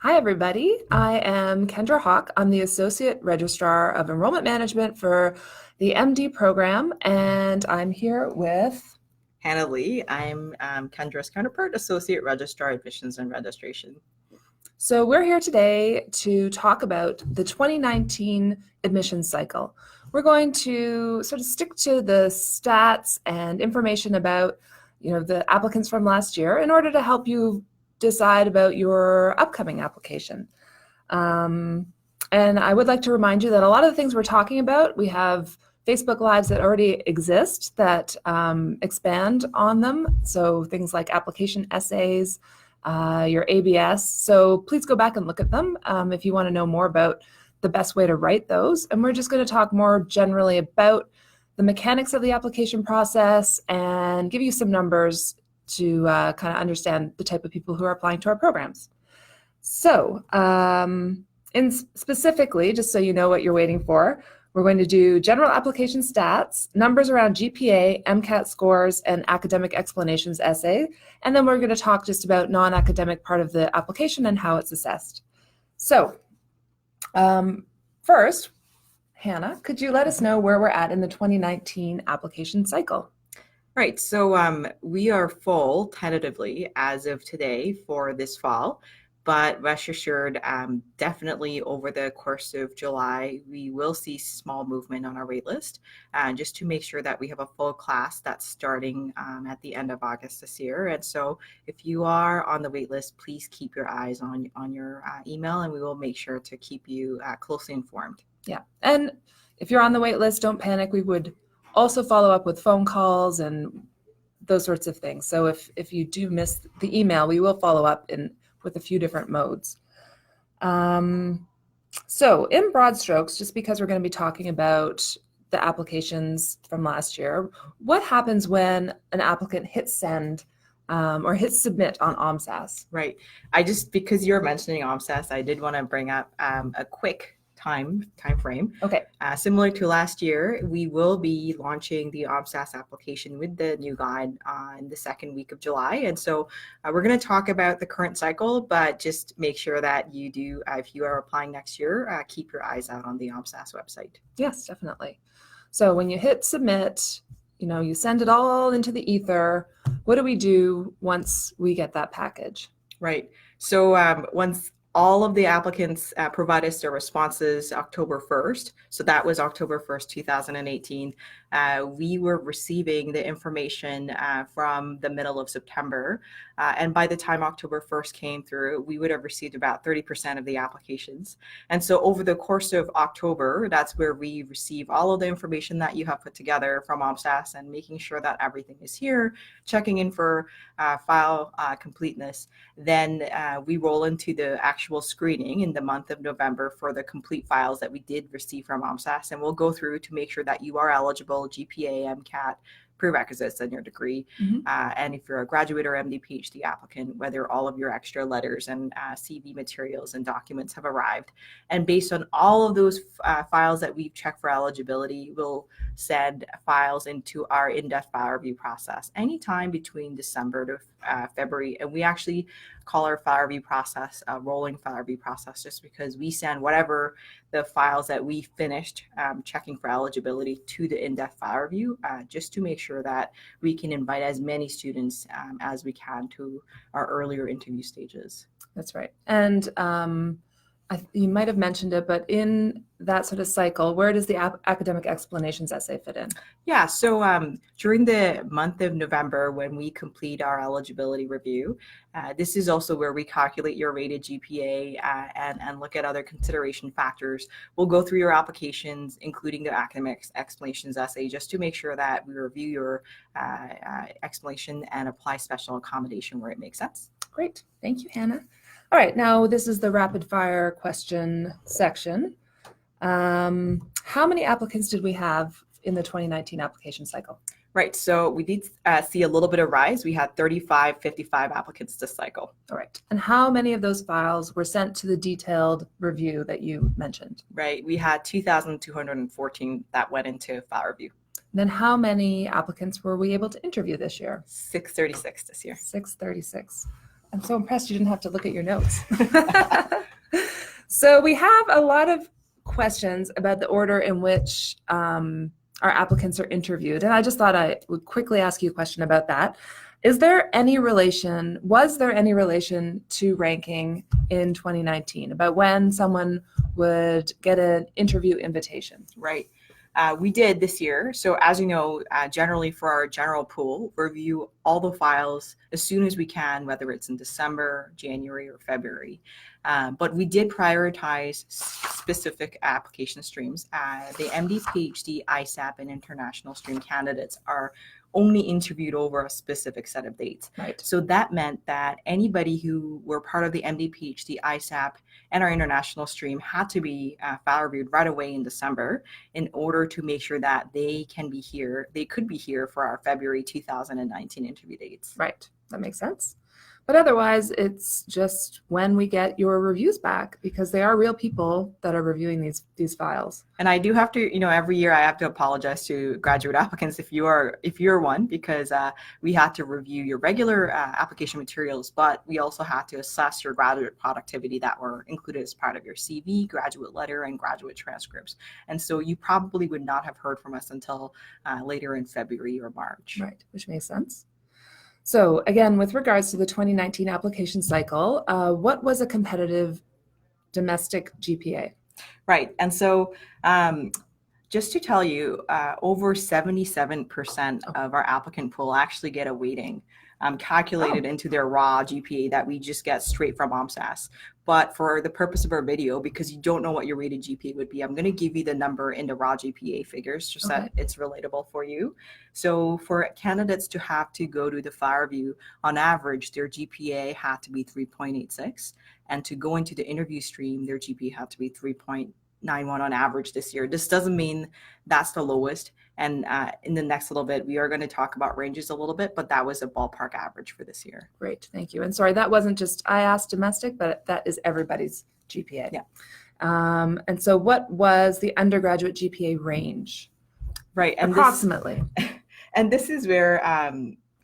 Hi, everybody. I am Kendra Hawk. I'm the Associate Registrar of Enrollment Management for the MD program, and I'm here with Hannah Lee. I'm Kendra's counterpart, Associate Registrar, Admissions and Registration. So we're here today to talk about the 2019 admissions cycle. We're going to sort of stick to the stats and information about, the applicants from last year in order to help you decide about your upcoming application. And I would like to remind you that a lot of the things we're talking about, we have Facebook Lives that already exist that expand on them. So things like application essays, your ABS. So please go back and look at them if you want to know more about the best way to write those. And we're just going to talk more generally about the mechanics of the application process and give you some numbers to kind of understand the type of people who are applying to our programs. So specifically, just so you know what you're waiting for, we're going to do general application stats, numbers around GPA, MCAT scores, and academic explanations essay. And then we're going to talk just about non-academic part of the application and how it's assessed. So first, Hannah, could you let us know where we're at in the 2019 application cycle? Right, so we are full tentatively as of today for this fall, but rest assured, definitely over the course of July, we will see small movement on our wait list, just to make sure that we have a full class that's starting at the end of August this year. And so if you are on the wait list, please keep your eyes on your email, and we will make sure to keep you closely informed. Yeah, and if you're on the wait list, don't panic. We would also follow up with phone calls and those sorts of things. So if you do miss the email, we will follow up with a few different modes. So in broad strokes, just because we're going to be talking about the applications from last year, what happens when an applicant hits send or hits submit on OMSAS? Right. Because you're mentioning OMSAS, I did want to bring up a quick time frame. Okay. Similar to last year, we will be launching the OMSAS application with the new guide in the second week of July. And so we're going to talk about the current cycle, but just make sure that you do, if you are applying next year, keep your eyes out on the OMSAS website. Yes, definitely. So when you hit submit, you send it all into the ether. What do we do once we get that package? Right. So once all of the applicants provide us their responses October 1st. So that was October 1st, 2018. We were receiving the information from the middle of September. And by the time October 1st came through, we would have received about 30% of the applications. And so over the course of October, that's where we receive all of the information that you have put together from OMSAS and making sure that everything is here, checking in for file completeness. Then we roll into the actual screening in the month of November for the complete files that we did receive from OMSAS, and we'll go through to make sure that you are eligible, GPA, MCAT, prerequisites in your degree. And if you're a graduate or MD PhD applicant, whether all of your extra letters and CV materials and documents have arrived. And based on all of those files that we've checked for eligibility, we'll send files into our in-depth file review process anytime between December to February. And we actually call our file review process a rolling file review process, just because we send whatever the files that we finished checking for eligibility to the in-depth file review, just to make sure that we can invite as many students as we can to our earlier interview stages. That's right. And you might have mentioned it, but in that sort of cycle, where does the academic explanations essay fit in? Yeah, so during the month of November, when we complete our eligibility review, this is also where we calculate your rated GPA and look at other consideration factors. We'll go through your applications, including the academic explanations essay, just to make sure that we review your explanation and apply special accommodation where it makes sense. Great. Thank you, Hannah. All right, now this is the rapid fire question section. How many applicants did we have in the 2019 application cycle? Right, so we did see a little bit of rise. We had 55 applicants this cycle. All right, and how many of those files were sent to the detailed review that you mentioned? Right, we had 2,214 that went into file review. Then how many applicants were we able to interview this year? 636 this year. 636. I'm so impressed you didn't have to look at your notes. So we have a lot of questions about the order in which our applicants are interviewed. And I just thought I would quickly ask you a question about that. Was there any relation to ranking in 2019 about when someone would get an interview invitation? Right. We did this year. So as you know, generally for our general pool, review all the files as soon as we can, whether it's in December, January, or February. But we did prioritize specific application streams. The MD, PhD, ISAP, and international stream candidates are only interviewed over a specific set of dates. Right. So that meant that anybody who were part of the MD, PhD, ISAP, and our international stream had to be file reviewed right away in December in order to make sure that they could be here for our February 2019 interview dates. Right. That makes sense. But otherwise, it's just when we get your reviews back, because they are real people that are reviewing these files. And I do have to, every year I have to apologize to graduate applicants if you're one, because we had to review your regular application materials, but we also had to assess your graduate productivity that were included as part of your CV, graduate letter, and graduate transcripts. And so you probably would not have heard from us until later in February or March. Right, which makes sense. So again, with regards to the 2019 application cycle, what was a competitive domestic GPA? Right. And so just to tell you, over 77% of our applicant pool actually get a weighting calculated into their raw GPA that we just get straight from OMSAS. But for the purpose of our video, because you don't know what your rated GPA would be, I'm going to give you the number in the raw GPA figures just that it's relatable for you. So for candidates to have to go to the file review, on average, their GPA had to be 3.86. And to go into the interview stream, their GPA had to be 3.91 on average this year. This doesn't mean that's the lowest. And in the next little bit, we are going to talk about ranges a little bit, but that was a ballpark average for this year. Great, thank you. And sorry, that wasn't just I asked domestic, but that is everybody's GPA. Yeah. And so what was the undergraduate GPA range? Right. And approximately. And this is where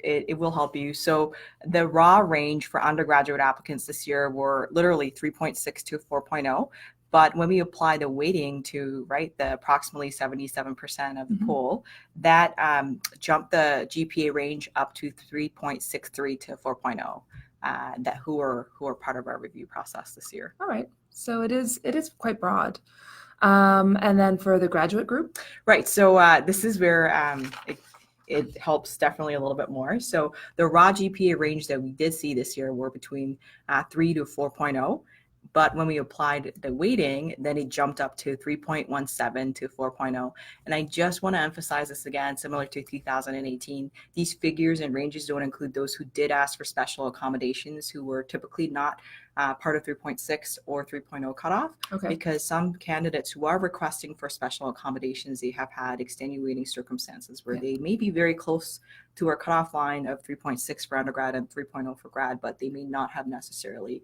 it will help you. So the raw range for undergraduate applicants this year were literally 3.6 to 4.0. But when we apply the weighting to the approximately 77% of the pool, that jumped the GPA range up to 3.63 to 4.0. That who are part of our review process this year. All right, so it is quite broad. And then for the graduate group, right? So this is where it helps definitely a little bit more. So the raw GPA range that we did see this year were between 3 to 4.0. But when we applied the weighting, then it jumped up to 3.17 to 4.0. And I just want to emphasize this again, similar to 2018, these figures and ranges don't include those who did ask for special accommodations, who were typically not part of 3.6 or 3.0 cutoff, because some candidates who are requesting for special accommodations, they have had extenuating circumstances where they may be very close to our cutoff line of 3.6 for undergrad and 3.0 for grad, but they may not have necessarily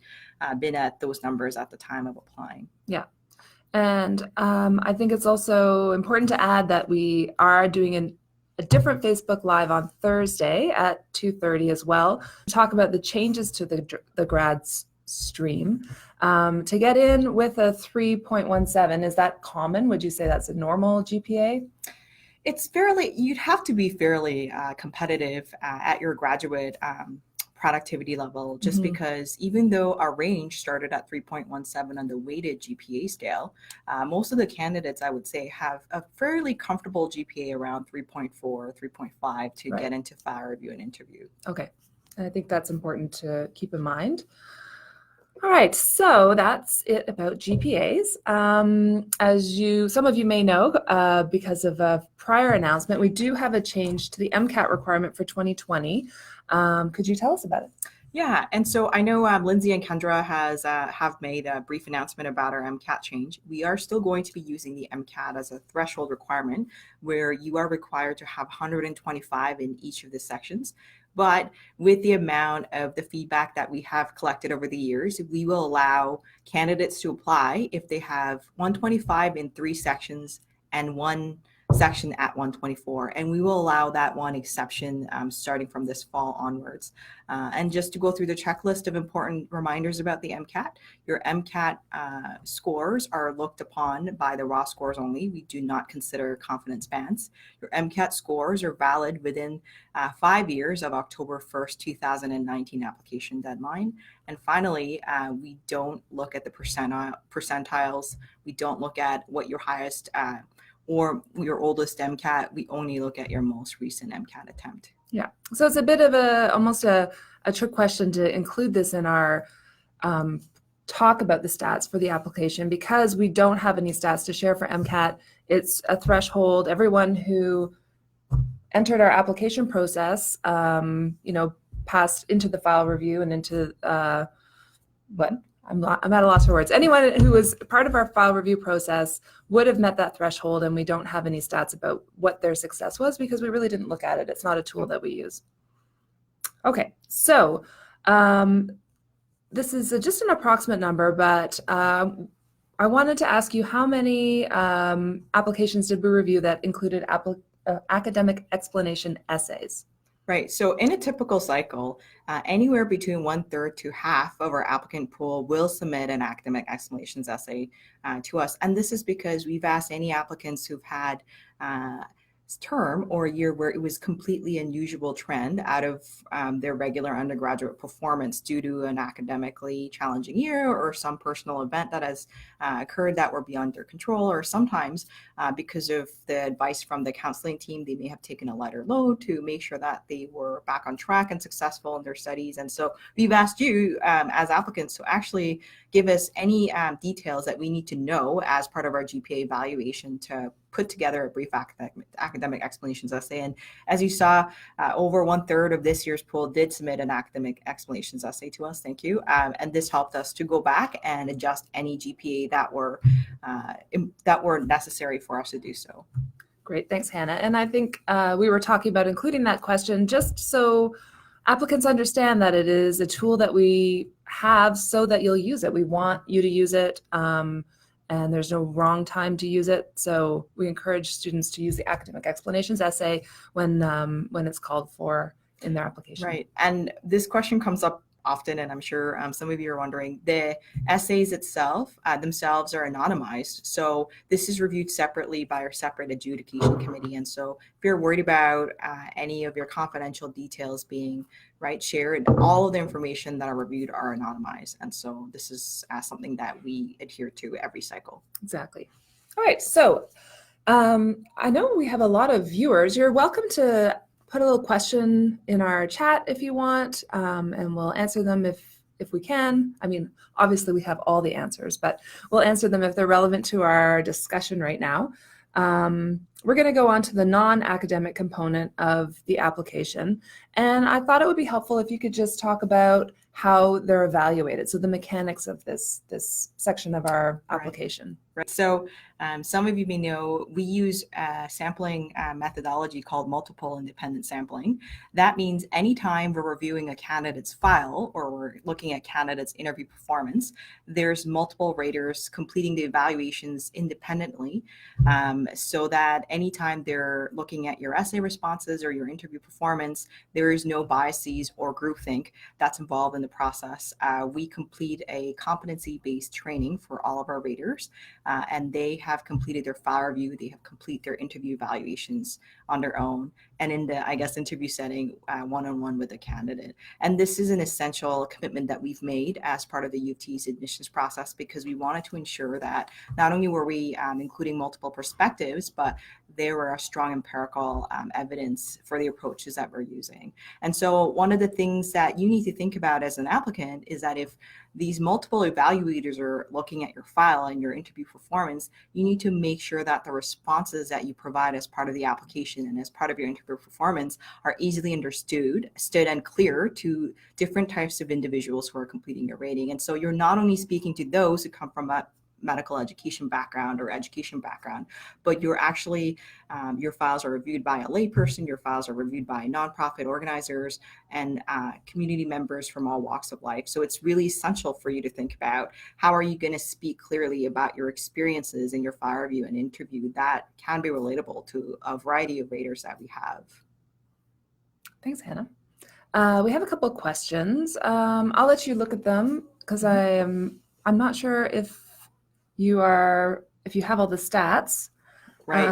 been at those numbers at the time of applying. Yeah. And I think it's also important to add that we are doing a different Facebook Live on Thursday at 2:30 as well to talk about the changes to the grads stream. To get in with a 3.17, is that common? Would you say that's a normal GPA? It's you'd have to be fairly competitive at your graduate productivity level, just because even though our range started at 3.17 on the weighted GPA scale, most of the candidates, I would say, have a fairly comfortable GPA around 3.4, 3.5 to get into file review and interview. Okay, and I think that's important to keep in mind. All right, so that's it about GPAs. As some of you may know, because of a prior announcement, we do have a change to the MCAT requirement for 2020. Could you tell us about it? Yeah, and so I know Lindsay and Kendra have made a brief announcement about our MCAT change. We are still going to be using the MCAT as a threshold requirement, where you are required to have 125 in each of the sections. But with the amount of the feedback that we have collected over the years, we will allow candidates to apply if they have 125 in 3 sections and 1 section at 124, and we will allow that one exception starting from this fall onwards. And just to go through the checklist of important reminders about the MCAT, your MCAT scores are looked upon by the raw scores only. We do not consider confidence bands. Your MCAT scores are valid within 5 years of October 1st, 2019 application deadline. And finally, we don't look at the percentiles. We don't look at what your highest or your oldest MCAT. We only look at your most recent MCAT attempt. Yeah, so it's a bit of almost a trick question to include this in our talk about the stats for the application, because we don't have any stats to share for MCAT. It's a threshold. Everyone who entered our application process, passed into the file review and into I'm at a loss for words. Anyone who was part of our file review process would have met that threshold, and we don't have any stats about what their success was because we really didn't look at it. It's not a tool that we use. Okay, so this is just an approximate number, but I wanted to ask you, how many applications did we review that included academic explanation essays? Right. So in a typical cycle, anywhere between 1/3 to half of our applicant pool will submit an academic explanations essay to us. And this is because we've asked any applicants who've had term or a year where it was completely unusual trend out of their regular undergraduate performance due to an academically challenging year or some personal event that has occurred that were beyond their control, or sometimes because of the advice from the counseling team, they may have taken a lighter load to make sure that they were back on track and successful in their studies. And so we've asked you as applicants to actually give us any details that we need to know as part of our GPA evaluation to put together a brief academic explanations essay. And as you saw, over 1/3 of this year's pool did submit an academic explanations essay to us. Thank you. And this helped us to go back and adjust any GPA that were necessary for us to do so. Great, thanks, Hannah. And I think we were talking about including that question just so applicants understand that it is a tool that we have so that you'll use it. We want you to use it. And there's no wrong time to use it. So we encourage students to use the academic explanations essay when it's called for in their application. Right. And this question comes up often, and I'm sure some of you are wondering, the essays themselves are anonymized. So this is reviewed separately by our separate adjudication committee. And so if you're worried about any of your confidential details being shared, all of the information that are reviewed are anonymized. And so this is something that we adhere to every cycle. Exactly. All right. So I know we have a lot of viewers. You're welcome to put a little question in our chat if you want, and we'll answer them if we can. I mean, obviously we have all the answers, but we'll answer them if they're relevant to our discussion right now. We're going to go on to the non-academic component of the application, and I thought it would be helpful if you could just talk about how they're evaluated, so the mechanics of this section of our application. Right. So some of you may know we use a sampling methodology called multiple independent sampling. That means anytime we're reviewing a candidate's file or we're looking at candidates' interview performance, there's multiple raters completing the evaluations independently, so that anytime they're looking at your essay responses or your interview performance, there is no biases or groupthink that's involved in the process. We complete a competency-based training for all of our raters, and they have completed their file review, they have completed their interview evaluations on their own, and in the, interview setting, one-on-one with a candidate. And this is an essential commitment that we've made as part of the U of T's admissions process, because we wanted to ensure that not only were we including multiple perspectives, but there were a strong empirical evidence for the approaches that we're using. And so one of the things that you need to think about as an applicant is that if these multiple evaluators are looking at your file and your interview performance, you need to make sure that the responses that you provide as part of the application and as part of your interview performance are easily understood and clear to different types of individuals who are completing your rating. And so you're not only speaking to those who come from a medical education background or education background, but you're actually, your files are reviewed by a layperson, your files are reviewed by nonprofit organizers and community members from all walks of life. So it's really essential for you to think about how are you going to speak clearly about your experiences in your file review and interview that can be relatable to a variety of raters that we have. Thanks, Hannah. We have a couple of questions. I'll let you look at them because I'm not sure if you have all the stats. Right.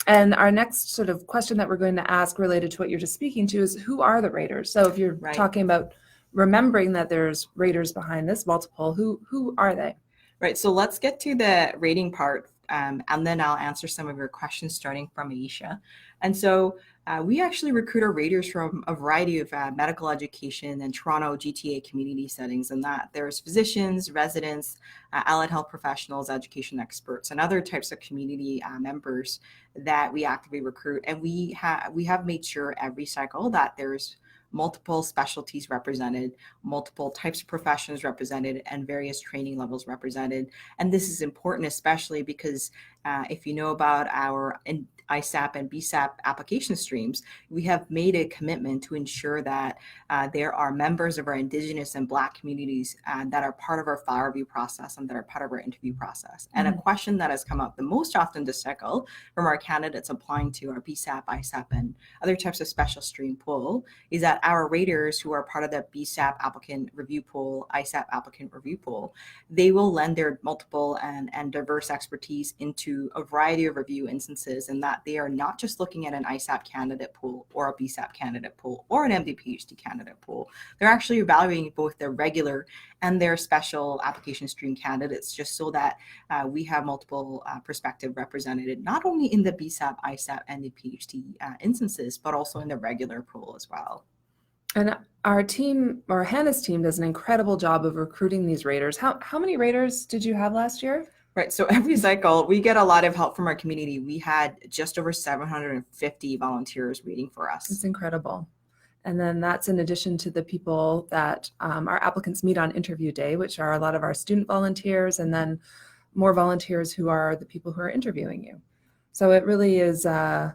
And our next sort of question that we're going to ask related to what you're just speaking to is who are the raters? So if you're talking about remembering that there's raters behind this multiple, who are they? Right. So let's get to the rating part. And then I'll answer some of your questions starting from Aisha. And so we actually recruit our raters from a variety of medical education and Toronto GTA community settings, and that there's physicians, residents, allied health professionals, education experts, and other types of community members that we actively recruit. And we have made sure every cycle that there's multiple specialties represented, multiple types of professions represented, and various training levels represented. And this is important, especially because if you know about our ISAP and BSAP application streams, we have made a commitment to ensure that there are members of our Indigenous and Black communities that are part of our file review process and that are part of our interview process. And a question that has come up the most often this cycle from our candidates applying to our BSAP, ISAP, and other types of special stream pool is that our raters who are part of the BSAP applicant review pool, ISAP applicant review pool, they will lend their multiple and diverse expertise into a variety of review instances, and that they are not just looking at an ISAP candidate pool or a BSAP candidate pool or an MD-PhD candidate pool. They're actually evaluating both their regular and their special application stream candidates, just so that we have multiple perspective represented, not only in the BSAP, ISAP, and the PhD instances, but also in the regular pool as well. And our team, or Hannah's team, does an incredible job of recruiting these raters. How many raters did you have last year? Right. So every cycle, we get a lot of help from our community. We had just over 750 volunteers waiting for us. It's incredible. And then that's in addition to the people that our applicants meet on interview day, which are a lot of our student volunteers, and then more volunteers who are the people who are interviewing you. So it really is a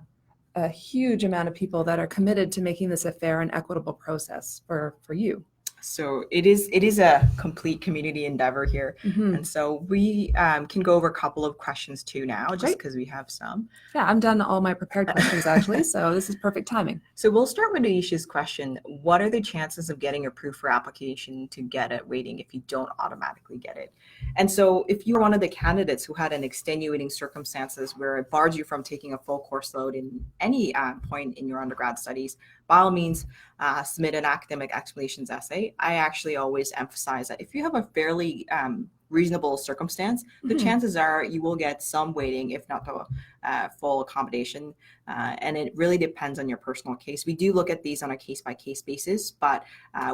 huge amount of people that are committed to making this a fair and equitable process for you. So it is a complete community endeavor here. And so we can go over a couple of questions too now, just because we have some. Yeah, I'm done all my prepared questions actually, so this is perfect timing. So we'll start with Aisha's question. What are the chances of getting approved for application to get a rating if you don't automatically get it? And so if you're one of the candidates who had an extenuating circumstances where it bars you from taking a full course load in any point in your undergrad studies, by all means, submit an academic explanations essay. I actually always emphasize that if you have a fairly reasonable circumstance, the chances are you will get some weighting, if not the full accommodation. And it really depends on your personal case. We do look at these on a case-by-case basis, but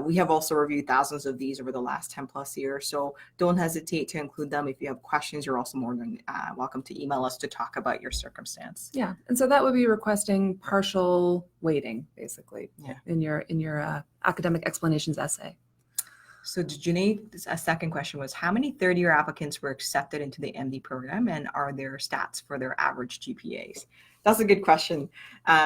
we have also reviewed thousands of these over the last 10 plus years. So don't hesitate to include them. If you have questions, you're also more than welcome to email us to talk about your circumstance. Yeah, and so that would be requesting partial weighting, basically, in your academic explanations essay. So Junaid's second question was, how many third-year applicants were accepted into the MD program, and are there stats for their average GPAs? That's a good question.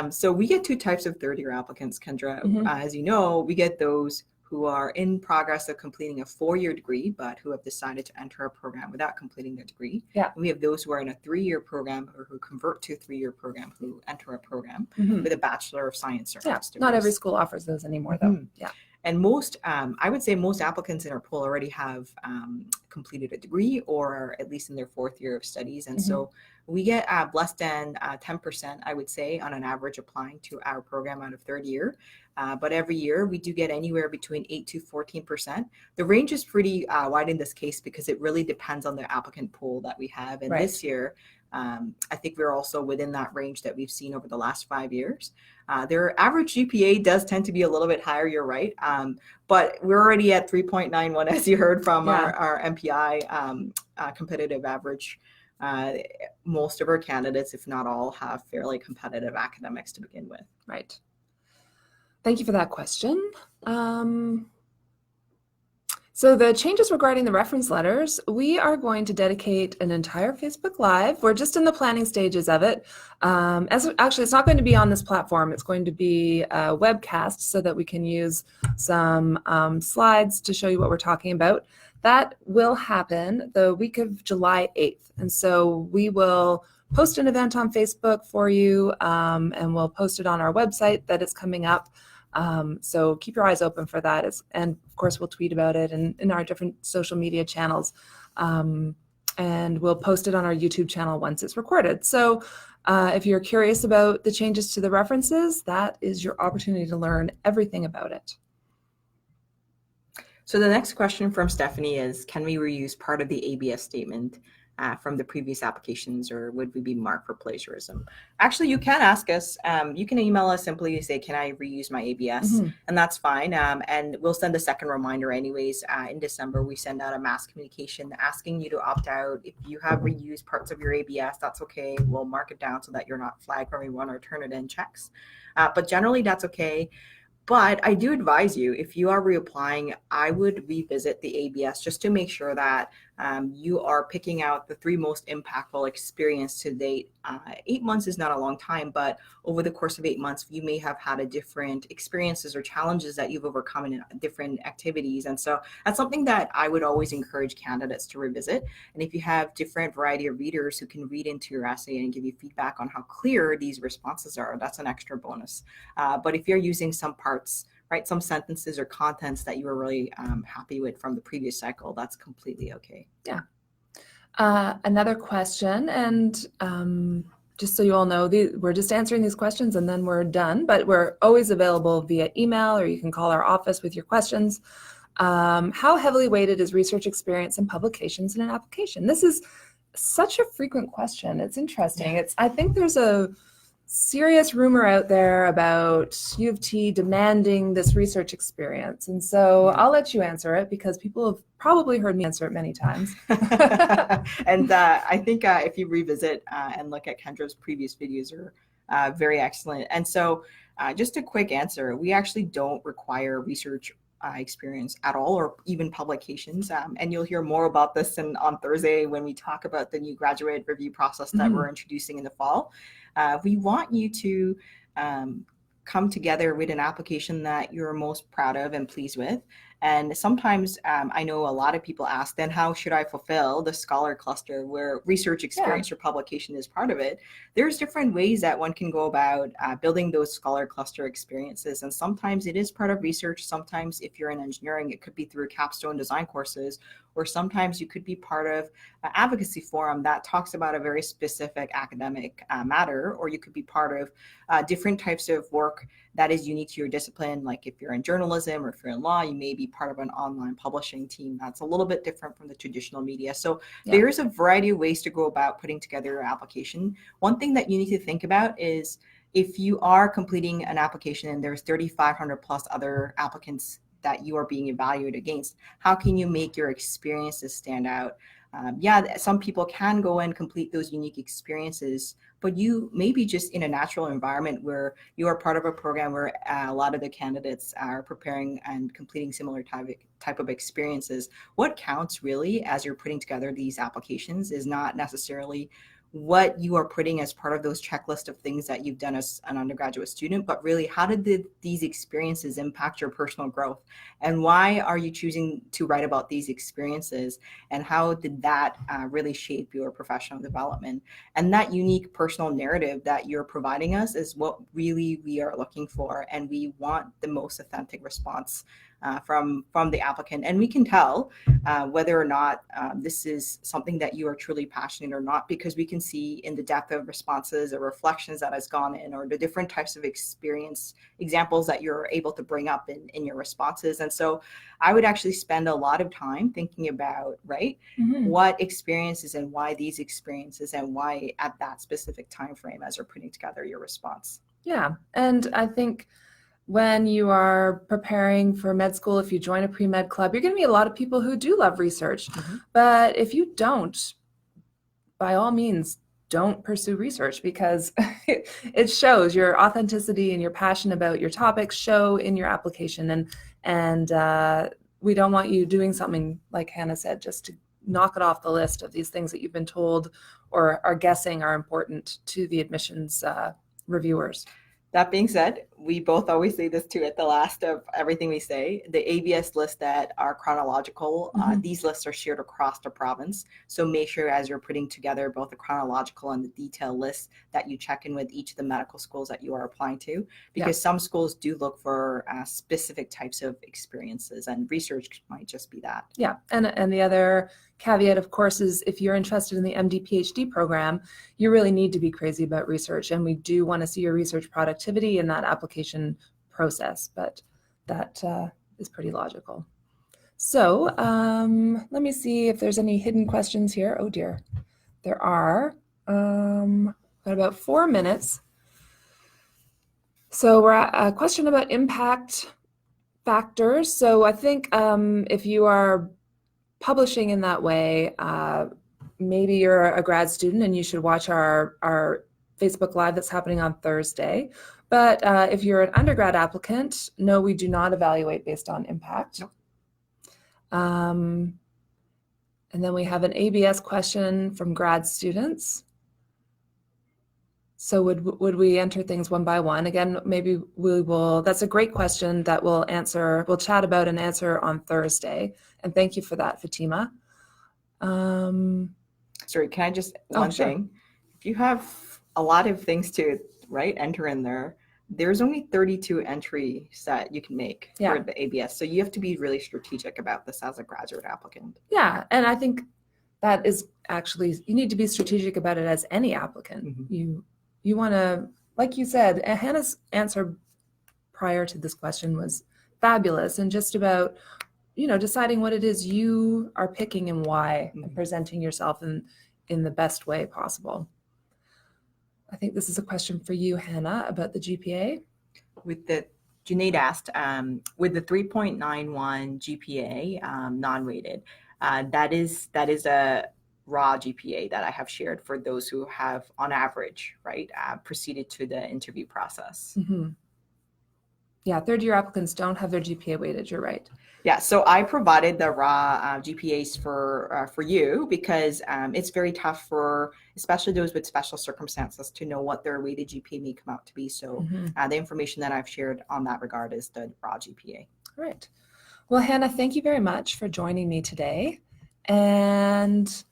So we get two types of third-year applicants, Kendra. As you know, we get those who are in progress of completing a 4-year degree, but who have decided to enter a program without completing their degree. And we have those who are in a 3-year program or who convert to a 3-year program, who enter a program with a Bachelor of Science or Master's degree. Not every school offers those anymore, though. And most, I would say most applicants in our pool already have completed a degree, or at least in their 4th year of studies. And so we get less than 10%, I would say, on an average applying to our program out of 3rd year. But every year we do get anywhere between 8 to 14%. The range is pretty wide in this case because it really depends on the applicant pool that we have. And this year, I think we're also within that range that we've seen over the last 5 years. Their average GPA does tend to be a little bit higher, you're right. But we're already at 3.91, as you heard from our MPI competitive average. Most of our candidates, if not all, have fairly competitive academics to begin with. Right. Thank you for that question. So the changes regarding the reference letters, we are going to dedicate an entire Facebook Live. We're just in the planning stages of it. Actually, it's not going to be on this platform. It's going to be a webcast so that we can use some slides to show you what we're talking about. That will happen the week of July 8th. And so we will post an event on Facebook for you, and we'll post it on our website that is coming up. So keep your eyes open for that. And of course, we'll tweet about it in our different social media channels. And we'll post it on our YouTube channel once it's recorded. So if you're curious about the changes to the references, that is your opportunity to learn everything about it. So the next question from Stephanie is, can we reuse part of the ABS statement from the previous applications, or would we be marked for plagiarism? Actually, you can ask us. You can email us simply, say, can I reuse my ABS? And that's fine. And we'll send a second reminder anyways. In December, we send out a mass communication asking you to opt out. If you have reused parts of your ABS, that's okay. We'll mark it down so that you're not flagged when we run our Turnitin checks. But generally, that's okay. But I do advise you, if you are reapplying, I would revisit the ABS just to make sure that you are picking out the 3 most impactful experience to date. 8 months is not a long time, but over the course of 8 months, you may have had a different experiences or challenges that you've overcome in different activities. And so that's something that I would always encourage candidates to revisit. And if you have different variety of readers who can read into your essay and give you feedback on how clear these responses are, that's an extra bonus. But if you're using some parts, right, some sentences or contents that you were really happy with from the previous cycle, that's completely okay. Yeah. Another question, and just so you all know, we're just answering these questions and then we're done, but we're always available via email, or you can call our office with your questions. How heavily weighted is research experience and publications in an application? This is such a frequent question. It's interesting. I think there's a serious rumor out there about U of T demanding this research experience. And so I'll let you answer it because people have probably heard me answer it many times. And I think if you revisit and look at Kendra's previous videos are very excellent. And so just a quick answer, we actually don't require research experience at all, or even publications. And you'll hear more about this on Thursday when we talk about the new graduate review process that we're introducing in the fall. We want you to come together with an application that you're most proud of and pleased with. And sometimes I know a lot of people ask, then how should I fulfill the scholar cluster where research experience or publication is part of it? There's different ways that one can go about building those scholar cluster experiences. And sometimes it is part of research. Sometimes if you're in engineering, it could be through capstone design courses, or sometimes you could be part of an advocacy forum that talks about a very specific academic matter, or you could be part of different types of work that is unique to your discipline. Like if you're in journalism or if you're in law, you may be part of an online publishing team that's a little bit different from the traditional media. So there's a variety of ways to go about putting together your application. One thing that you need to think about is if you are completing an application and there's 3,500 plus other applicants that you are being evaluated against, how can you make your experiences stand out? Some people can go and complete those unique experiences, but you may be just in a natural environment where you are part of a program where a lot of the candidates are preparing and completing similar type of experiences. What counts really as you're putting together these applications is not necessarily what you are putting as part of those checklist of things that you've done as an undergraduate student, but really how did these experiences impact your personal growth, and why are you choosing to write about these experiences, and how did that really shape your professional development? And that unique personal narrative that you're providing us is what really we are looking for, and we want the most authentic response from the applicant. And we can tell whether or not this is something that you are truly passionate or not, because we can see in the depth of responses or reflections that has gone in, or the different types of experience examples that you're able to bring up in your responses. And so I would actually spend a lot of time thinking about, what experiences and why these experiences and why at that specific time frame as you're putting together your response. Yeah, and I think when you are preparing for med school, if you join a pre-med club, you're going to meet a lot of people who do love research. But if you don't, by all means, don't pursue research, because it shows. Your authenticity and your passion about your topics show in your application. And we don't want you doing something, like Hannah said, just to knock it off the list of these things that you've been told or are guessing are important to the admissions reviewers. That being said, we both always say this too at the last of everything we say. The ABS lists that are chronological, these lists are shared across the province. So make sure as you're putting together both the chronological and the detailed lists that you check in with each of the medical schools that you are applying to, because some schools do look for specific types of experiences, and research might just be that. Yeah, and the other caveat, of course, is if you're interested in the MD PhD program, you really need to be crazy about research, and we do want to see your research productivity in that application process, but that is pretty logical. So let me see if there's any hidden questions here. Oh dear, there are. Got about 4 minutes. So we're at a question about impact factors. So I think if you are publishing in that way, maybe you're a grad student and you should watch our Facebook Live that's happening on Thursday. But if you're an undergrad applicant, no, we do not evaluate based on impact. Nope. And then we have an ABS question from grad students. So would we enter things one by one? Again, maybe we will. That's a great question that we'll chat about and answer on Thursday. And thank you for that, Fatima. Sorry, can I just, one thing? If you have a lot of things to enter in there, there's only 32 entries that you can make for the ABS. So you have to be really strategic about this as a graduate applicant. Yeah, and I think that is actually, you need to be strategic about it as any applicant. You want to, like you said, Hannah's answer prior to this question was fabulous, and just about, deciding what it is you are picking and why, and presenting yourself in the best way possible. I think this is a question for you, Hannah, about the GPA. Junaid asked, with the 3.91 GPA non-rated, that is a raw GPA that I have shared for those who have, on average, proceeded to the interview process. Yeah, third-year applicants don't have their GPA weighted, you're right. Yeah, so I provided the raw GPAs for you because it's very tough for, especially those with special circumstances, to know what their weighted GPA may come out to be. So the information that I've shared on that regard is the raw GPA. All right. Well, Hannah, thank you very much for joining me today. And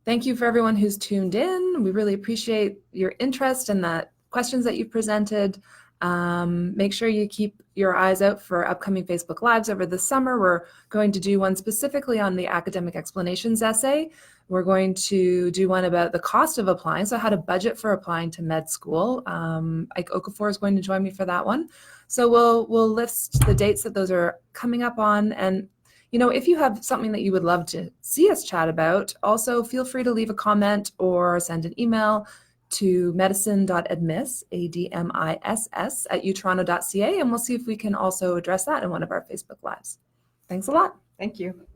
thank you for everyone who's tuned in. We really appreciate your interest and the questions that you've presented. Make sure you keep your eyes out for upcoming Facebook Lives over the summer. We're going to do one specifically on the academic explanations essay. We're going to do one about the cost of applying, so how to budget for applying to med school. Ike Okafor is going to join me for that one. So we'll list the dates that those are coming up on. And if you have something that you would love to see us chat about, also feel free to leave a comment or send an email to medicine.admiss, ADMISS, @utoronto.ca, and we'll see if we can also address that in one of our Facebook Lives. Thanks a lot. Thank you.